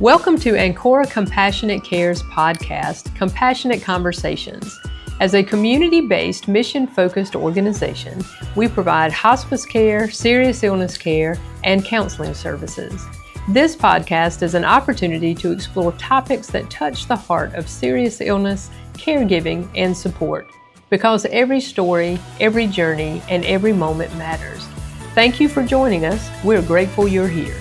Welcome to Ancora Compassionate Care's podcast, Compassionate Conversations. As a community-based, mission-focused organization, we provide hospice care, serious illness care, and counseling services. This podcast is an opportunity to explore topics that touch the heart of serious illness, caregiving, and support. Because every story, every journey, and every moment matters. Thank you for joining us. We're grateful you're here.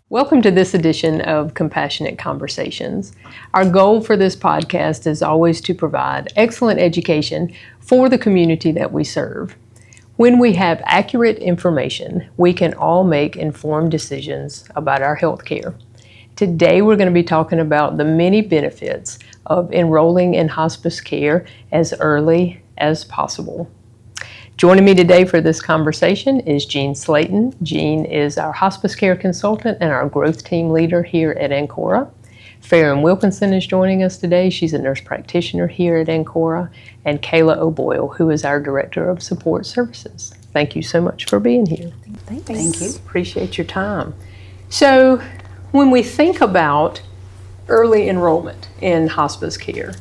Welcome to this edition of Compassionate Conversations. Our goal for this podcast is always to provide excellent education for the community that we serve. When we have accurate information, we can all make informed decisions about our health care. Today, we're going to be talking about the many benefits of enrolling in hospice care as early as possible. Joining me today for this conversation is Jeanne Slayton. Jeanne is our hospice care consultant and our growth team leader here at Ancora. Farren Wilkinson is joining us today. She's a nurse practitioner here at Ancora. And Kayla O'Boyle, who is our director of support services. Thank you so much for being here. Thank you. Appreciate your time. So when we think about early enrollment in hospice care,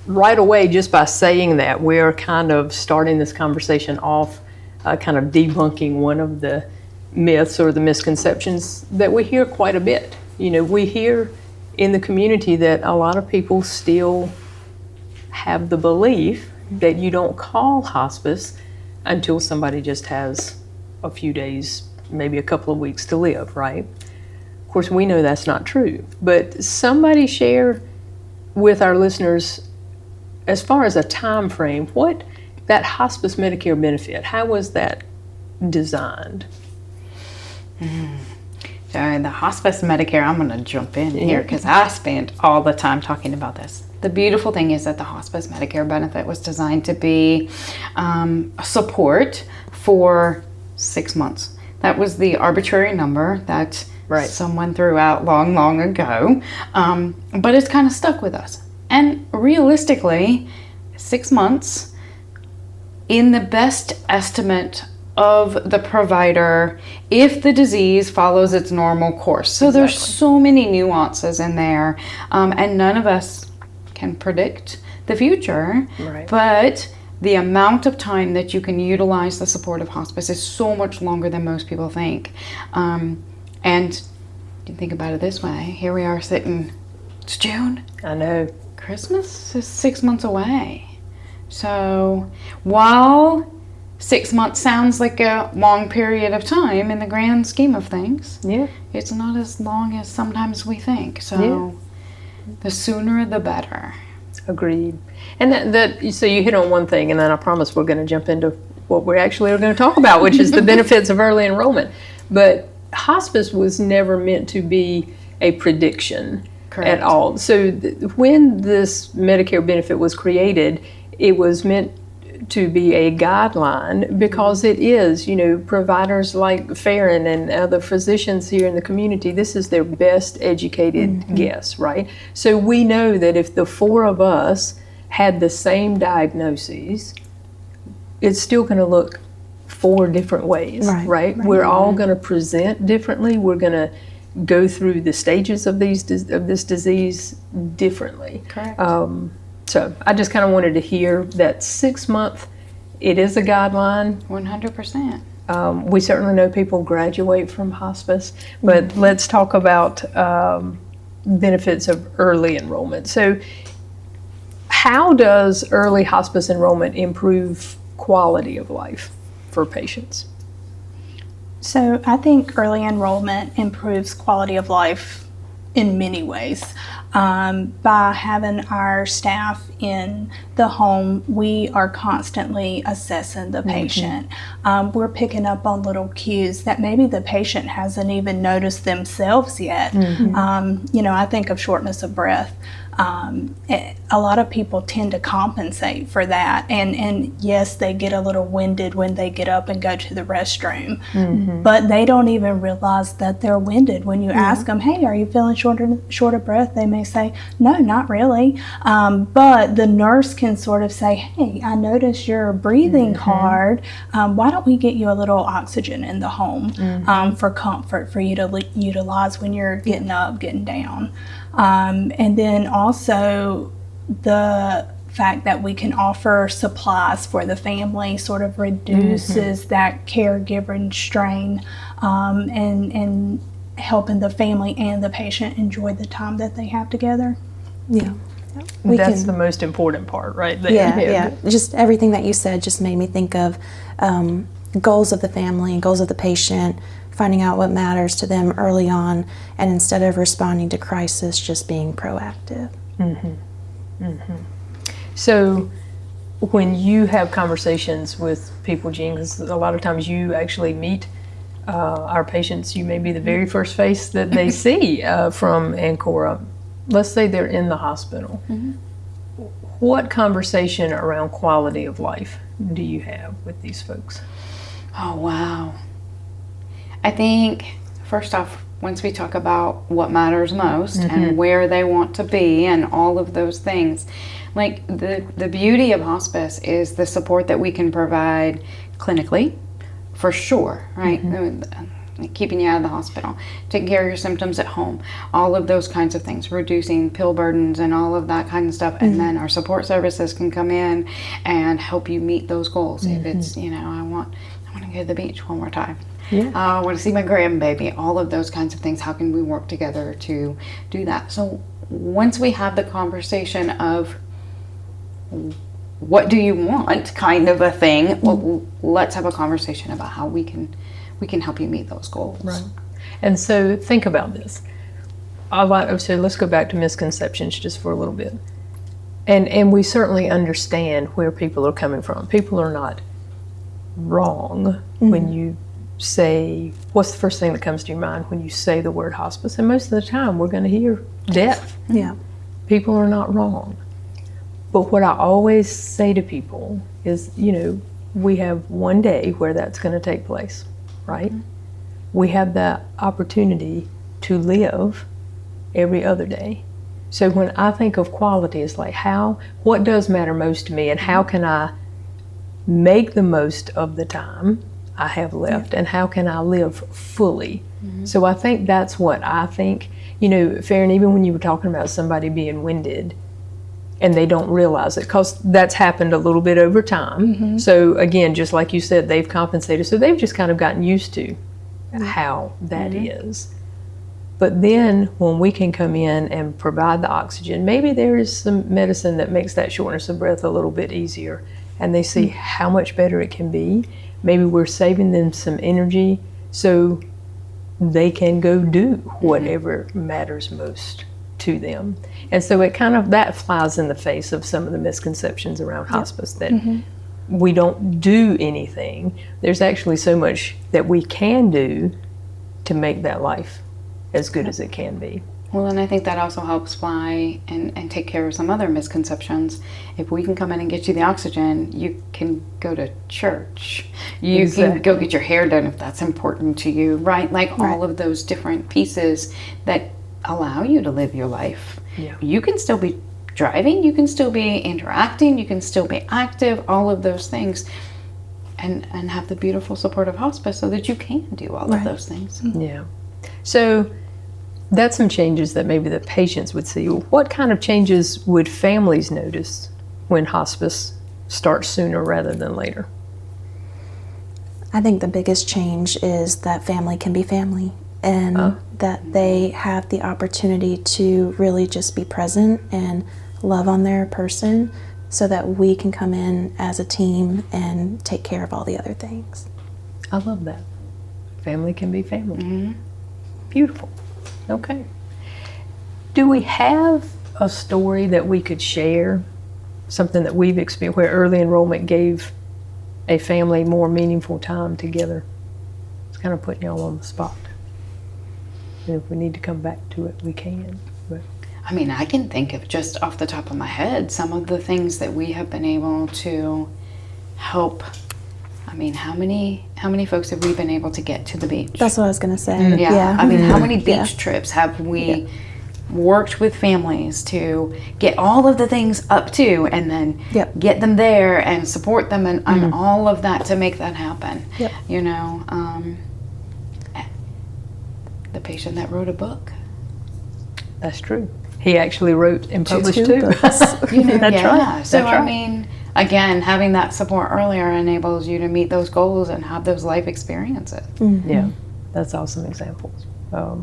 right away, just by saying that, we're kind of starting this conversation off, kind of debunking one of the myths or the misconceptions that we hear quite a bit. You know, we hear in the community that a lot of people still have the belief that you don't call hospice until somebody just has a few days, maybe a couple of weeks to live, right? Of course, we know that's not true, but somebody share with our listeners, as far as a time frame, what that hospice Medicare benefit, how was that designed? So the hospice Medicare, I'm going to jump in here because I spent all the time talking about this. The beautiful thing is that the hospice Medicare benefit was designed to be support for 6 months. That was the arbitrary number that someone threw out long ago, but it's kind of stuck with us. And realistically, 6 months in the best estimate of the provider if the disease follows its normal course. So There's so many nuances in there, and none of us can predict the future, but the amount of time that you can utilize the support of hospice is so much longer than most people think. And you think about it this way, here we are sitting, it's June. I know. Christmas is 6 months away. So while 6 months sounds like a long period of time in the grand scheme of things, it's not as long as sometimes we think. So the sooner the better. Agreed. And so you hit on one thing, and then I promise we're going to jump into what we actually are going to talk about, which is the benefits of early enrollment. But hospice was never meant to be a prediction. Correct. At all. So when this Medicare benefit was created, it was meant to be a guideline because it is, you know, providers like Farren and other physicians here in the community, this is their best educated guess, right? So we know that if the four of us had the same diagnoses, it's still going to look four different ways, right? We're all going to present differently. We're going to go through the stages of this disease differently. Correct. So I just kind of wanted to hear that 6 month, it is a guideline. 100%. We certainly know people graduate from hospice, but let's talk about benefits of early enrollment. So how does early hospice enrollment improve quality of life for patients? So I think early enrollment improves quality of life in many ways. By having our staff in the home, we are constantly assessing the patient. We're picking up on little cues that maybe the patient hasn't even noticed themselves yet. You know, I think of shortness of breath. A lot of people tend to compensate for that, and yes, they get a little winded when they get up and go to the restroom, but they don't even realize that they're winded. When you ask them, hey, are you feeling short of breath, they may say, no, not really, but the nurse can sort of say, hey, I notice you're breathing hard, why don't we get you a little oxygen in the home for comfort, for you to utilize when you're getting up, getting down. And then also the fact that we can offer supplies for the family sort of reduces that caregiving strain, and helping the family and the patient enjoy the time that they have together. Yeah. That's the most important part, right there. Yeah. Just everything that you said just made me think of goals of the family, goals of the patient, finding out what matters to them early on, and instead of responding to crisis, just being proactive. So when you have conversations with people, Jeanne, because a lot of times you actually meet our patients, you may be the very first face that they see from Ancora. Let's say they're in the hospital. What conversation around quality of life do you have with these folks? Oh, wow. I think, first off, once we talk about what matters most and where they want to be and all of those things, like the beauty of hospice is the support that we can provide clinically, for sure, right? Keeping you out of the hospital, taking care of your symptoms at home, all of those kinds of things, reducing pill burdens and all of that kind of stuff. And then our support services can come in and help you meet those goals. If it's, I want to go to the beach one more time. I want to see my grandbaby, all of those kinds of things. How can we work together to do that? So once we have the conversation of what do you want kind of a thing, well, let's have a conversation about how we can help you meet those goals. Right. And so think about this. So let's go back to misconceptions just for a little bit. And we certainly understand where people are coming from. People are not wrong when you say, what's the first thing that comes to your mind when you say the word hospice? And most of the time we're going to hear death. People are not wrong. But what I always say to people is, we have one day where that's going to take place, right? We have the opportunity to live every other day. So when I think of quality, it's like what does matter most to me, and how can I make the most of the time I have left, and how can I live fully? So I think that's what I think. Farren, even when you were talking about somebody being winded and they don't realize it, because that's happened a little bit over time. So again, just like you said, they've compensated. So they've just kind of gotten used to how that is. But then when we can come in and provide the oxygen, maybe there is some medicine that makes that shortness of breath a little bit easier, and they see how much better it can be. Maybe we're saving them some energy so they can go do whatever matters most to them. And so it kind of, that flies in the face of some of the misconceptions around hospice, that we don't do anything. There's actually so much that we can do to make that life as good as it can be. Well, and I think that also helps fly and take care of some other misconceptions. If we can come in and get you the oxygen, you can go to church. You can go get your hair done if that's important to you, right? All of those different pieces that allow you to live your life. You can still be driving, you can still be interacting, you can still be active, all of those things, and have the beautiful support of hospice so that you can do all of those things. So that's some changes that maybe the patients would see. What kind of changes would families notice when hospice starts sooner rather than later? I think the biggest change is that family can be family, and that they have the opportunity to really just be present and love on their person, so that we can come in as a team and take care of all the other things. I love that. Family can be family. Beautiful. Okay. Do we have a story that we could share? Something that we've experienced where early enrollment gave a family more meaningful time together? It's kind of putting y'all on the spot. And if we need to come back to it, we can. But I mean, I can think of just off the top of my head some of the things that we have been able to help. I mean, how many folks have we been able to get to the beach? That's what I was going to say. Yeah. I mean, how many beach Yeah. trips have we worked with families to get all of the things up to, and then Yep. get them there and support them and all of that to make that happen? Yep. You know, the patient that wrote a book. That's true. He actually wrote and published Two too. books. You know, That's yeah. right. So That's I right. mean, again, having that support earlier enables you to meet those goals and have those life experiences. Yeah, that's awesome examples. I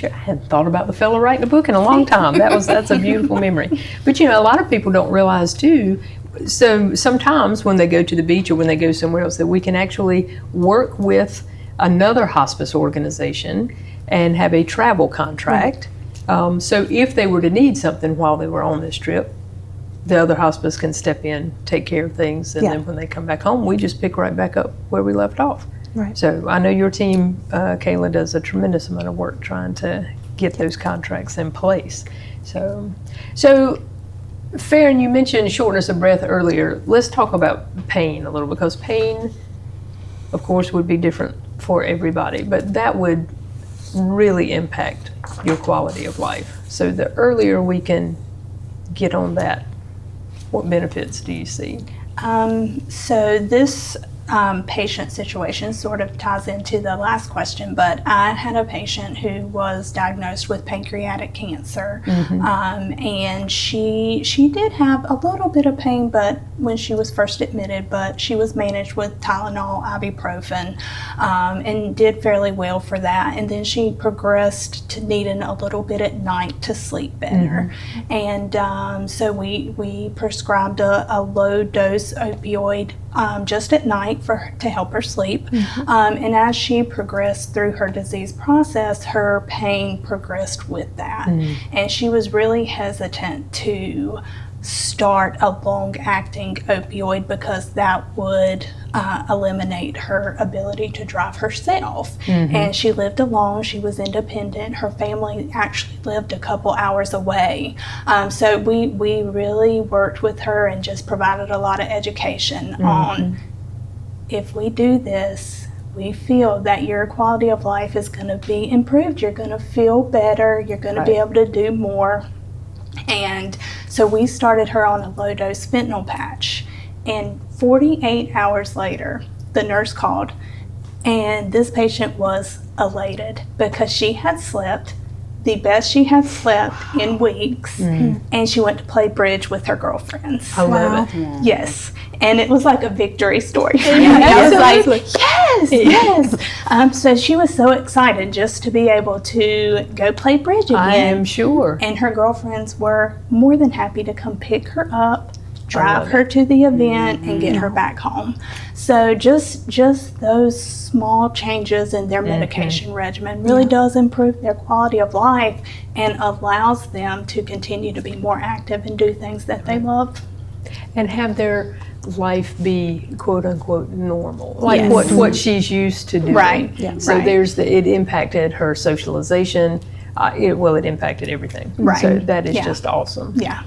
hadn't thought about the fellow writing a book in a long time. That's a beautiful memory. But you know, a lot of people don't realize too. So sometimes when they go to the beach or when they go somewhere else, that we can actually work with another hospice organization and have a travel contract. So if they were to need something while they were on this trip, the other hospice can step in, take care of things, and Yeah. then when they come back home, we just pick right back up where we left off. Right. So I know your team, Kayla, does a tremendous amount of work trying to get those contracts in place. So Farren, you mentioned shortness of breath earlier. Let's talk about pain a little, because pain, of course, would be different for everybody, but that would really impact your quality of life. So the earlier we can get on that, what benefits do you see? So this patient situation sort of ties into the last question, but I had a patient who was diagnosed with pancreatic cancer, and she did have a little bit of pain, but when she was first admitted, but she was managed with Tylenol, ibuprofen, and did fairly well for that. And then she progressed to needing a little bit at night to sleep better, and so we prescribed a low dose opioid just at night to help her sleep. And as she progressed through her disease process, her pain progressed with that. And she was really hesitant to start a long-acting opioid because that would eliminate her ability to drive herself. And she lived alone. She was independent. Her family actually lived a couple hours away. So we really worked with her and just provided a lot of education on, if we do this, we feel that your quality of life is going to be improved. You're going to feel better. You're going to be able to do more. And so we started her on a low-dose fentanyl patch. And 48 hours later, the nurse called, and this patient was elated because she had slept the best she had slept in weeks, and she went to play bridge with her girlfriends. I love it. Yes, and it was like a victory story for me. I was like, yes. So she was so excited just to be able to go play bridge again. I am sure. And her girlfriends were more than happy to come pick her up, drive love her to the event, and get her back home. So just those small changes in their medication regimen really does improve their quality of life and allows them to continue to be more active and do things that they love. And have their life be quote unquote normal, like what she's used to doing. Right. Yeah. So Right. it impacted her socialization. It impacted everything. Right. So that is Yeah. just awesome. Yeah.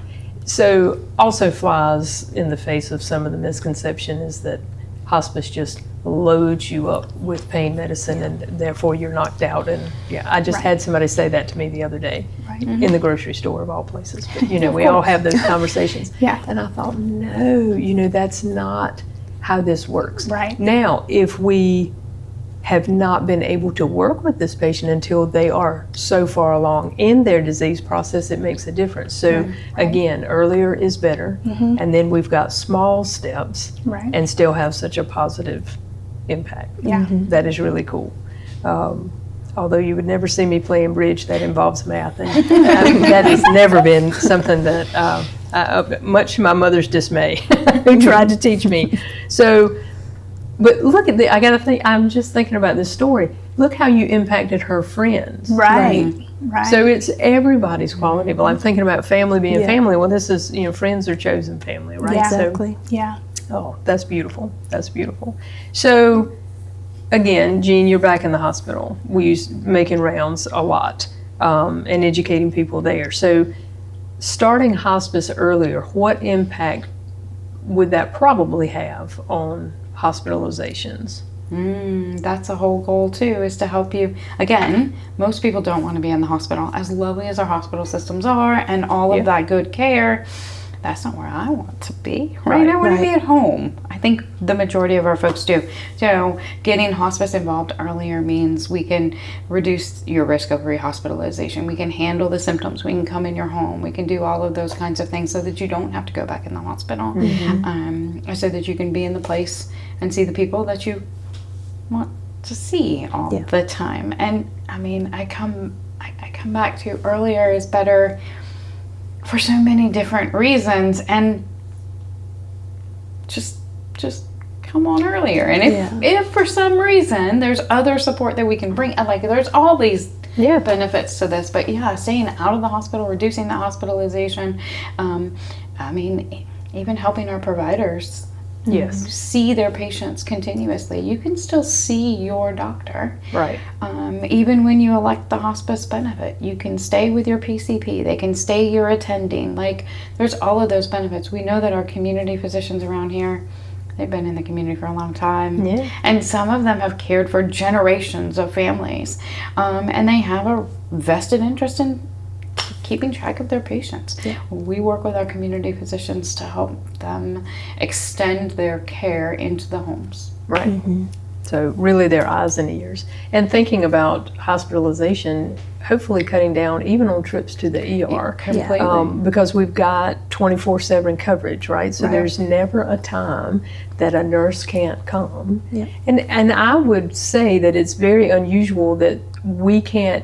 So also flies in the face of some of the misconception is that hospice just loads you up with pain medicine and therefore you're knocked out. And I just had somebody say that to me the other day in the grocery store of all places. But we all have those conversations. And I thought, no, that's not how this works. Right. Now, if we have not been able to work with this patient until they are so far along in their disease process, it makes a difference. So again, earlier is better, and then we've got small steps and still have such a positive impact. That is really cool. Although you would never see me playing bridge that involves math, and that has never been something that, much to my mother's dismay, who tried to teach me. So, but look at I'm just thinking about this story. Look how you impacted her friends. Right. So it's everybody's quality of life. I'm thinking about family being family. Well, this is, friends are chosen family, right? Exactly. Oh, that's beautiful. That's beautiful. So, again, Jeanne, you're back in the hospital. We used making rounds a lot. and educating people there. So starting hospice earlier, what impact would that probably have on hospitalizations? That's a whole goal too, is to help you. Again, most people don't want to be in the hospital. As lovely as our hospital systems are and all of that good care, that's not where I want to be, right? I want to be at home. I think the majority of our folks do. So getting hospice involved earlier means we can reduce your risk of rehospitalization. We can handle the symptoms. We can come in your home. We can do all of those kinds of things so that you don't have to go back in the hospital. So that you can be in the place and see the people that you want to see all the time. And I mean, I come back to earlier is better for so many different reasons, and just come on earlier. And if for some reason there's other support that we can bring, like there's all these benefits to this, but staying out of the hospital, reducing the hospitalization, I mean, even helping our providers see their patients continuously. You can still see your doctor. Right. Even when you elect the hospice benefit, you can stay with your PCP. They can stay your attending. Like, there's all of those benefits. We know that our community physicians around here, they've been in the community for a long time. Yeah. And some of them have cared for generations of families. And they have a vested interest in keeping track of their patients. Yeah. We work with our community physicians to help them extend their care into the homes. Right. So really their eyes and ears. And thinking about hospitalization, hopefully cutting down even on trips to the ER. Completely. Because we've got 24/7 coverage, right? So there's never a time that a nurse can't come. Yeah. And I would say that it's very unusual that we can't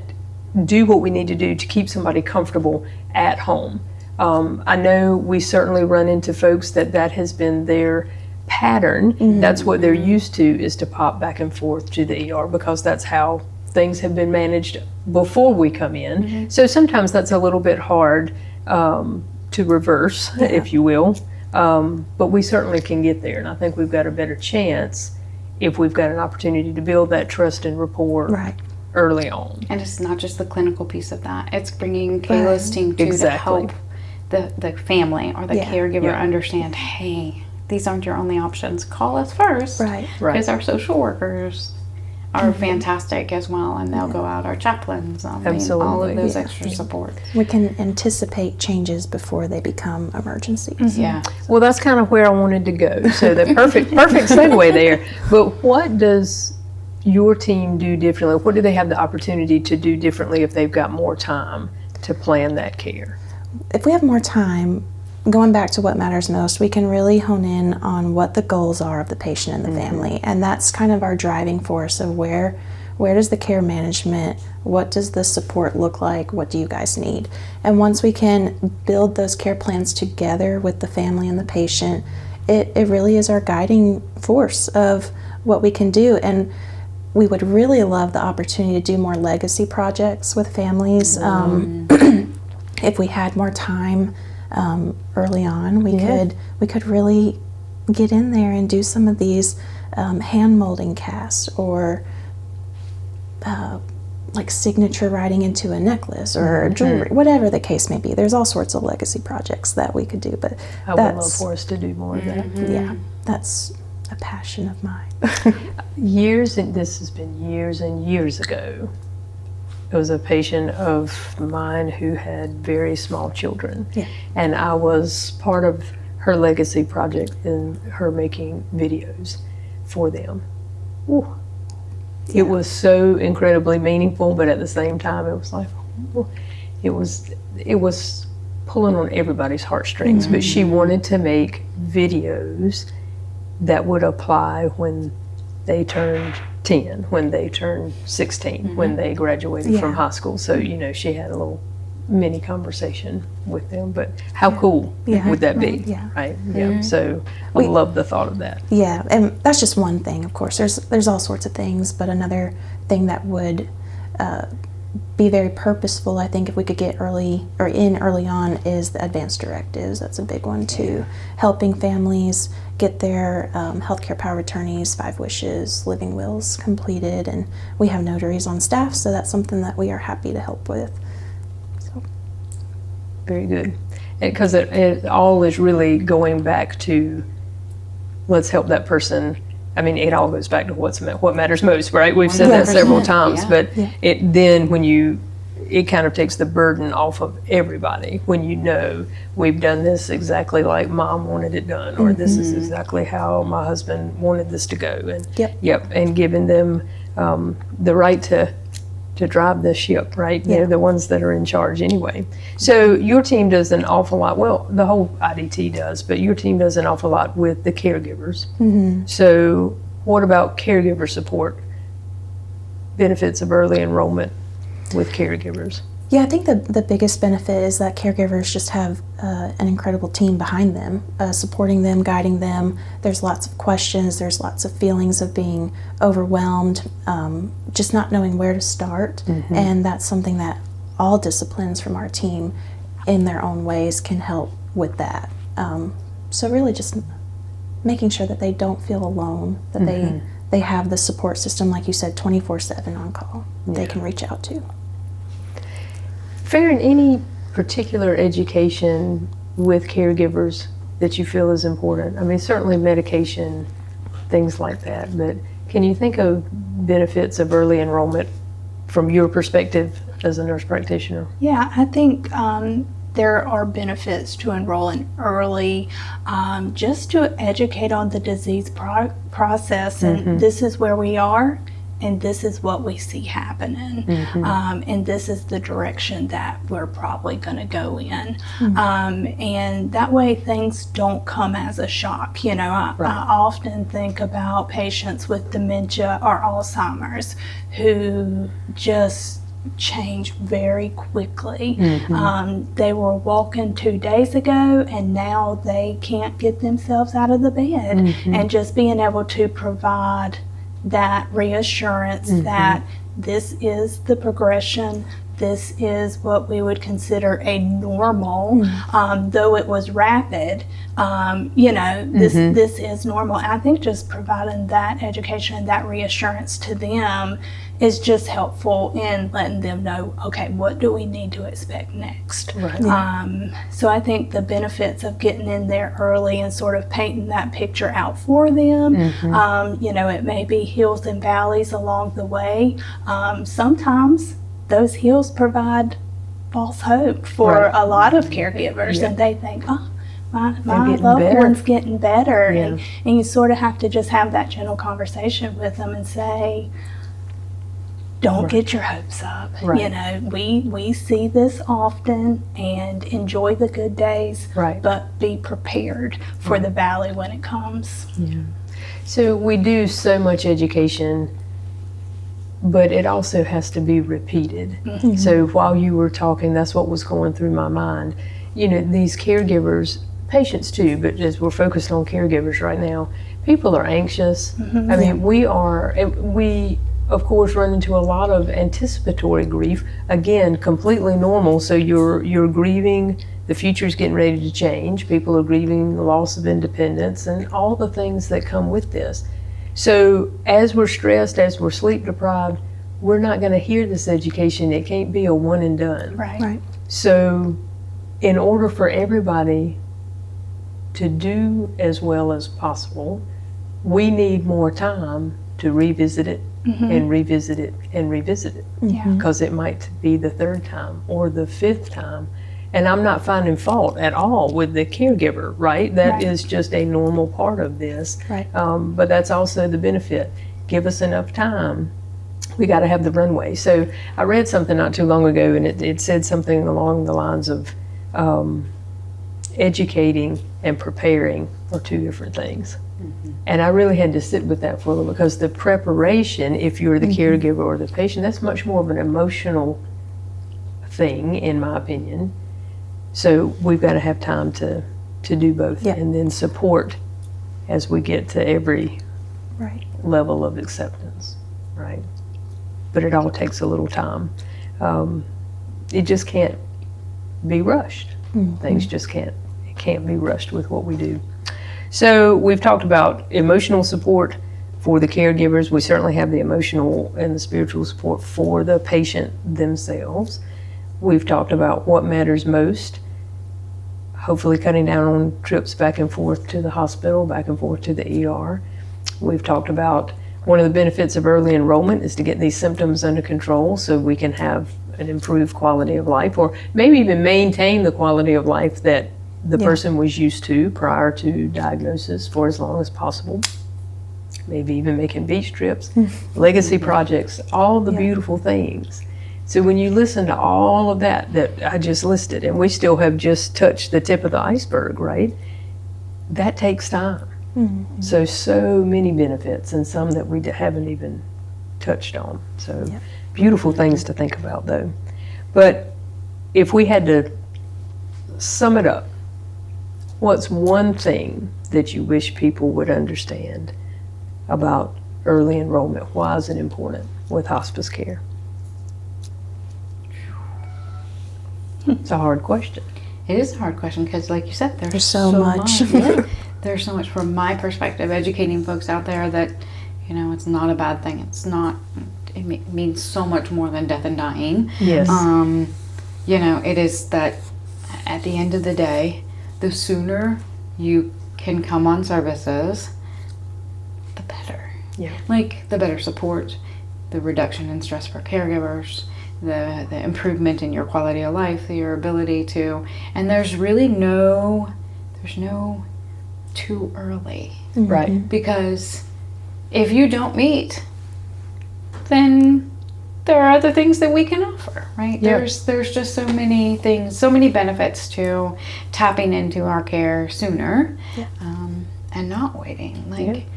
do what we need to do to keep somebody comfortable at home. I know we certainly run into folks that has been their pattern. That's what they're used to, is to pop back and forth to the ER because that's how things have been managed before we come in. So sometimes that's a little bit hard to reverse, if you will. But we certainly can get there, and I think we've got a better chance if we've got an opportunity to build that trust and rapport early on. And it's not just the clinical piece of that. It's bringing Kayla's team to help the family or the caregiver understand, hey, these aren't your only options. Call us first. Because our social workers are fantastic as well, and they'll go out, our chaplains, Absolutely. All of those extra support. We can anticipate changes before they become emergencies. Well, that's kind of where I wanted to go. So the perfect segue there. But what does your team do differently? What do they have the opportunity to do differently if they've got more time to plan that care? If we have more time, going back to what matters most, we can really hone in on what the goals are of the patient and the family. And that's kind of our driving force of where does the care management, what does the support look like, what do you guys need? And once we can build those care plans together with the family and the patient, it really is our guiding force of what we can do. And we would really love the opportunity to do more legacy projects with families. If we had more time early on, we could really get in there and do some of these hand molding casts, or like signature writing into a necklace or jewelry, whatever the case may be. There's all sorts of legacy projects that we could do, but I would love for us to do more of that. Yeah, that's a passion of mine. This has been years and years ago. It was a patient of mine who had very small children. And I was part of her legacy project in her making videos for them. Ooh. It was so incredibly meaningful, but at the same time it was like, it was pulling on everybody's heartstrings. But she wanted to make videos that would apply when they turned 10, when they turned 16, when they graduated from high school. So, she had a little mini conversation with them, but how cool would that be? Right? So I love the thought of that. And that's just one thing, of course. There's all sorts of things, but another thing that would be very purposeful, I think, if we could get early on, is the advanced directives. That's a big one too. Helping families get their healthcare power of attorneys, 5 wishes, living wills completed, and we have notaries on staff, so that's something that we are happy to help with. Very good. Because it all is really going back to, let's help that person. I mean, it all goes back to what matters most, right? We've said that several 100%, times, yeah. but it then it kind of takes the burden off of everybody when you know we've done this exactly like mom wanted it done, or this is exactly how my husband wanted this to go, and and giving them the right to drive the ship, right? They're the ones that are in charge anyway. So your team does an awful lot, well, the whole IDT does, but your team does an awful lot with the caregivers. So what about caregiver support, benefits of early enrollment with caregivers? Yeah, I think the biggest benefit is that caregivers just have an incredible team behind them, supporting them, guiding them. There's lots of questions, there's lots of feelings of being overwhelmed, just not knowing where to start. And that's something that all disciplines from our team in their own ways can help with that. So really just making sure that they don't feel alone, that they have the support system, like you said, 24/7 on call, they can reach out to. Farren, any particular education with caregivers that you feel is important? I mean, certainly medication, things like that, but can you think of benefits of early enrollment from your perspective as a nurse practitioner? Yeah, I think there are benefits to enrolling early, just to educate on the disease process, and this is where we are, and this is what we see happening, and this is the direction that we're probably going to go in, and that way things don't come as a shock. You know, I often think about patients with dementia or Alzheimer's who just change very quickly. They were walking 2 days ago and now they can't get themselves out of the bed, and just being able to provide that reassurance that this is the progression, this is what we would consider a normal, though it was rapid, you know, this is normal. And I think just providing that education and that reassurance to them is just helpful in letting them know, okay, what do we need to expect next? So I think the benefits of getting in there early and sort of painting that picture out for them, you know, it may be hills and valleys along the way. Sometimes those hills provide false hope for a lot of caregivers, and they think, oh, my loved one's getting better. And you sort of have to just have that gentle conversation with them and say, don't get your hopes up. You know, we see this often, and enjoy the good days, but be prepared for the valley when it comes. So we do so much education, but it also has to be repeated. So while you were talking, that's what was going through my mind. You know, these caregivers, patients too, but just we're focused on caregivers right now. People are anxious. I mean, we of course run into a lot of anticipatory grief. Again, completely normal. So you're grieving, the future's getting ready to change. People are grieving the loss of independence and all the things that come with this. So as we're stressed, as we're sleep deprived, we're not going to hear this education. It can't be a one and done. So in order for everybody to do as well as possible, we need more time to revisit it and revisit it and revisit it, because it might be the third time or the fifth time. And I'm not finding fault at all with the caregiver, right? That is just a normal part of this. But that's also the benefit. Give us enough time. We got to have the runway. So I read something not too long ago, and it said something along the lines of educating and preparing are two different things. And I really had to sit with that for a little bit, because the preparation, if you're the caregiver or the patient, that's much more of an emotional thing, in my opinion. So we've got to have time to do both, and then support as we get to every level of acceptance, right? But it all takes a little time. It just can't be rushed. Things just can't be rushed with what we do. So we've talked about emotional support for the caregivers. We certainly have the emotional and the spiritual support for the patient themselves. We've talked about what matters most. hopefully cutting down on trips back and forth to the hospital, back and forth to the ER. We've talked about one of the benefits of early enrollment is to get these symptoms under control so we can have an improved quality of life, or maybe even maintain the quality of life that the person was used to prior to diagnosis for as long as possible. Maybe even making beach trips, legacy projects, all the beautiful things. So when you listen to all of that I just listed, and we still have just touched the tip of the iceberg, right? That takes time. So many benefits, and some that we haven't even touched on. So beautiful things to think about, though. But if we had to sum it up, what's one thing that you wish people would understand about early enrollment? Why is it important with hospice care? It's a hard question. It is a hard question because, like you said, there's so much. Yeah. There's so much from my perspective, educating folks out there that, you know, it's not a bad thing. It's not, it means so much more than death and dying. Yes. You know, it is that at the end of the day, the sooner you can come on services, the better. Yeah. Like, the better support, the reduction in stress for caregivers, the improvement in your quality of life, your ability to, and there's no too early. Right. Because if you don't meet, then there are other things that we can offer, right? Yeah. There's just so many things, so many benefits to tapping into our care sooner, and not waiting. Like,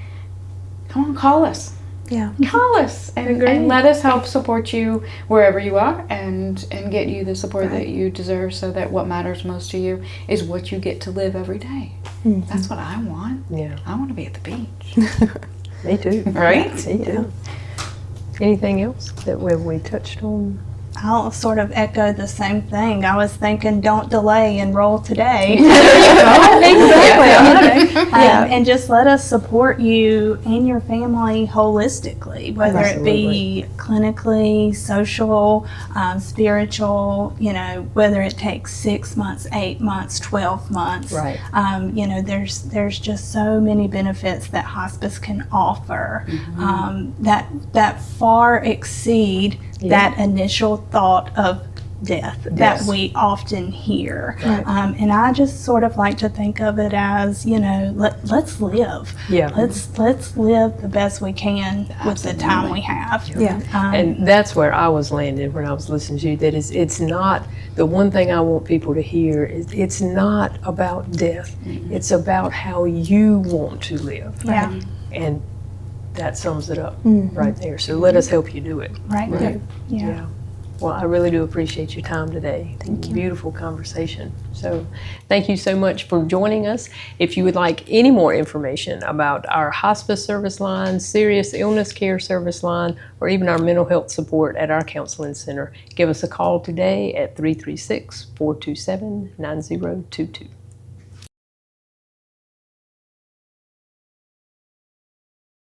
come on, call us. Yeah. Call us and let us help support you wherever you are and get you the support that you deserve, so that what matters most to you is what you get to live every day. That's what I want. Yeah. I want to be at the beach. Me too. Right? Me too. Anything else that we touched on? I'll sort of echo the same thing. I was thinking, don't delay, enroll today. Exactly. And just let us support you and your family holistically, whether it be clinically, social, spiritual, you know, whether it takes 6 months, 8 months, 12 months. Right. You know, there's just so many benefits that hospice can offer that far exceed that initial thought of death that we often hear. And I just sort of like to think of it as, you know, let's live. Yeah. Let's live the best we can with the time we have. Yeah. And that's where I was landed when I was listening to you. That is, it's not, the one thing I want people to hear is it's not about death. It's about how you want to live. Yeah. And that sums it up right there. So let us help you do it. Right. Yeah. Well, I really do appreciate your time today. Thank you. Beautiful conversation. So thank you so much for joining us. If you would like any more information about our hospice service line, serious illness care service line, or even our mental health support at our counseling center, give us a call today at 336-427-9022.